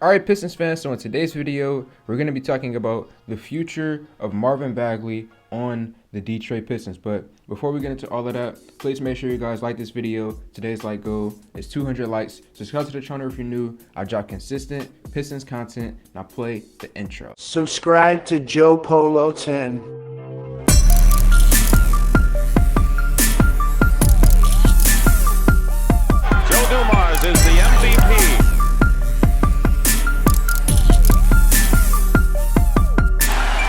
Alright, Pistons fans, so in today's video, we're going to be talking about the future of Marvin Bagley on the Detroit Pistons. But before we get into all of that, please make sure you guys like this video. Today's like goal is 200 likes. Subscribe to the channel if you're new. I drop consistent Pistons content. Now play the intro. Subscribe to Joe Polo 10. Joe Dumars is the MVP.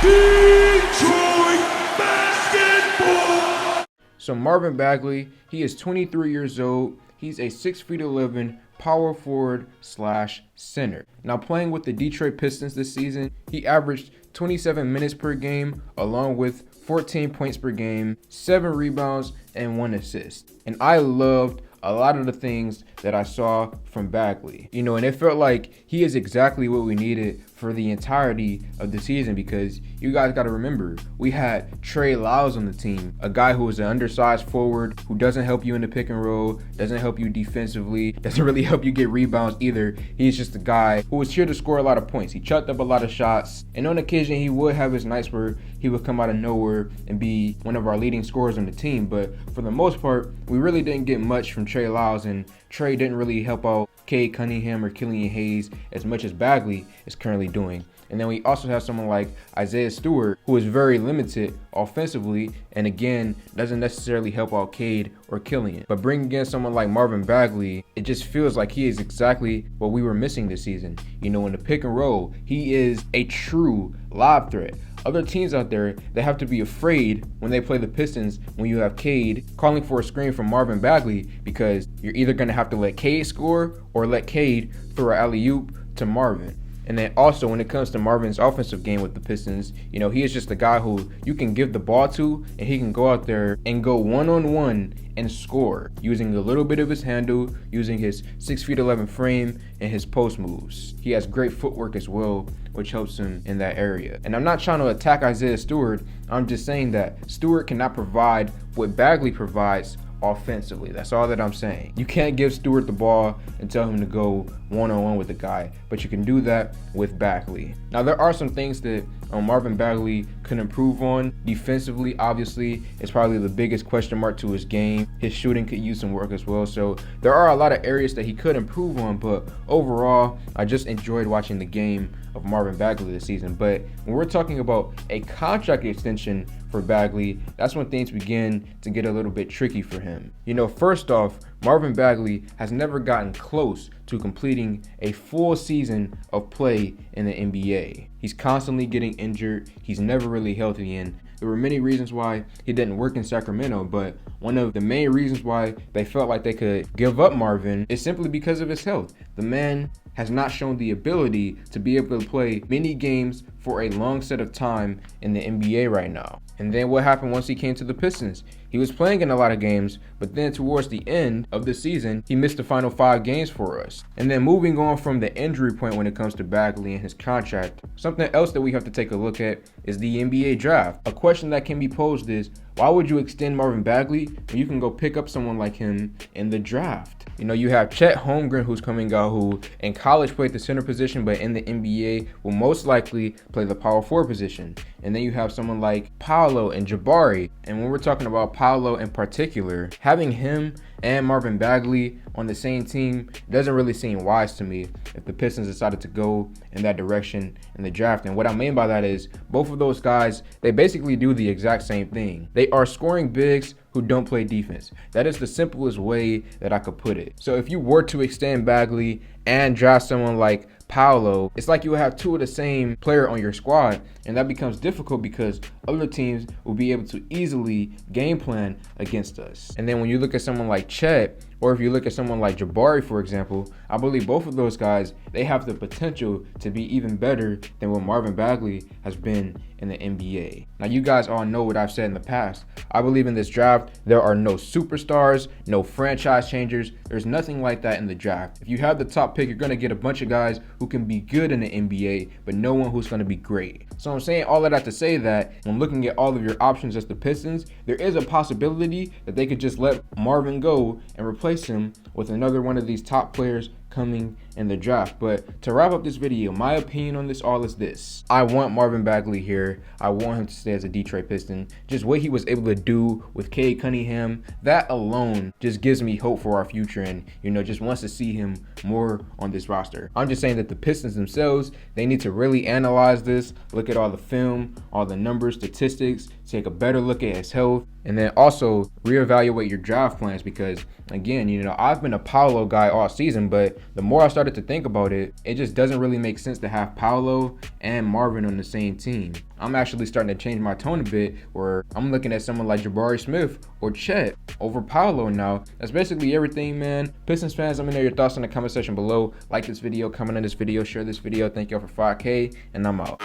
Detroit basketball. So Marvin Bagley, he is 23 years old. He's a 6'11" power forward / center. Now playing with the Detroit Pistons this season, he averaged 27 minutes per game along with 14 points per game, 7 rebounds, and 1 assist. And I loved a lot of the things that I saw from Bagley. And it felt like he is exactly what we needed for the entirety of the season, because you guys got to remember, we had Trey Lyles on the team, a guy who is an undersized forward who doesn't help you in the pick and roll, doesn't help you defensively, doesn't really help you get rebounds either. He's just a guy who was here to score a lot of points. He chucked up a lot of shots, and on occasion he would have his nights where he would come out of nowhere and be one of our leading scorers on the team. But for the most part, we really didn't get much from Trey Lyles, and Trey didn't really help out Cade Cunningham or Killian Hayes as much as Bagley is currently doing. And then we also have someone like Isaiah Stewart, who is very limited offensively and again doesn't necessarily help out Cade or Killian. But bringing in someone like Marvin Bagley, it just feels like he is exactly what we were missing this season. In the pick and roll, he is a true lob threat. Other teams out there, they have to be afraid when they play the Pistons when you have Cade calling for a screen from Marvin Bagley, because you're either going to have to let Cade score or let Cade throw an alley-oop to Marvin. And then also when it comes to Marvin's offensive game with the Pistons, he is just a guy who you can give the ball to and he can go out there and go one-on-one and score using a little bit of his handle, using his 6'11" frame and his post moves. He has great footwork as well, which helps him in that area. And I'm not trying to attack Isaiah Stewart. I'm just saying that Stewart cannot provide what Bagley provides offensively. That's all that I'm saying. You can't give Stewart the ball and tell him to go one-on-one with the guy, but you can do that with Bagley. Now there are some things that Marvin Bagley could improve on. Defensively, obviously, it's probably the biggest question mark to his game. His shooting could use some work as well. So there are a lot of areas that he could improve on, but overall, I just enjoyed watching the game of Marvin Bagley this season. But when we're talking about a contract extension for Bagley, that's when things begin to get a little bit tricky for him. First off, Marvin Bagley has never gotten close to completing a full season of play in the NBA. He's constantly getting injured. He's never really healthy, and there were many reasons why he didn't work in Sacramento, but one of the main reasons why they felt like they could give up Marvin is simply because of his health. The man has not shown the ability to be able to play many games for a long set of time in the NBA right now. And then what happened once he came to the Pistons? He was playing in a lot of games, but then towards the end of the season, he missed the final 5 games for us. And then moving on from the injury point when it comes to Bagley and his contract, something else that we have to take a look at is the NBA draft. A question that can be posed is, why would you extend Marvin Bagley when you can go pick up someone like him in the draft? You have Chet Holmgren, who's coming out, who in college played the center position, but in the NBA will most likely play the power forward position. And then you have someone like Paolo and Jabari. And when we're talking about Paolo in particular, having him and Marvin Bagley on the same team doesn't really seem wise to me if the Pistons decided to go in that direction in the draft. And what I mean by that is both of those guys, they basically do the exact same thing. They are scoring bigs who don't play defense. That is the simplest way that I could put it. So if you were to extend Bagley and draft someone like Paolo, it's like you have 2 of the same player on your squad, and that becomes difficult because other teams will be able to easily game plan against us. And then when you look at someone like Chet, or if you look at someone like Jabari, for example, I believe both of those guys, they have the potential to be even better than what Marvin Bagley has been in the NBA. Now, you guys all know what I've said in the past. I believe in this draft, there are no superstars, no franchise changers. There's nothing like that in the draft. If you have the top pick, you're going to get a bunch of guys who can be good in the NBA, but no one who's going to be great. So I'm saying all of that to say that when looking at all of your options as the Pistons, there is a possibility that they could just let Marvin go and replace him with another one of these top players coming in the draft. But to wrap up this video, my opinion on this all is this. I want Marvin Bagley here. I want him to stay as a Detroit Piston. Just what he was able to do with Cade Cunningham, that alone just gives me hope for our future, and just wants to see him more on this roster. I'm just saying that the Pistons themselves, they need to really analyze this, look at all the film, all the numbers, statistics, take a better look at his health, and then also reevaluate your draft plans, because again, I've been a Paolo guy all season, but the more I started to think about it, it just doesn't really make sense to have Paolo and Marvin on the same team. I'm actually starting to change my tone a bit, where I'm looking at someone like Jabari Smith or Chet over Paolo now. That's basically everything, man. Pistons fans, let me know your thoughts in the comment section below. Like this video, comment on this video, share this video. Thank y'all for 5K, and I'm out.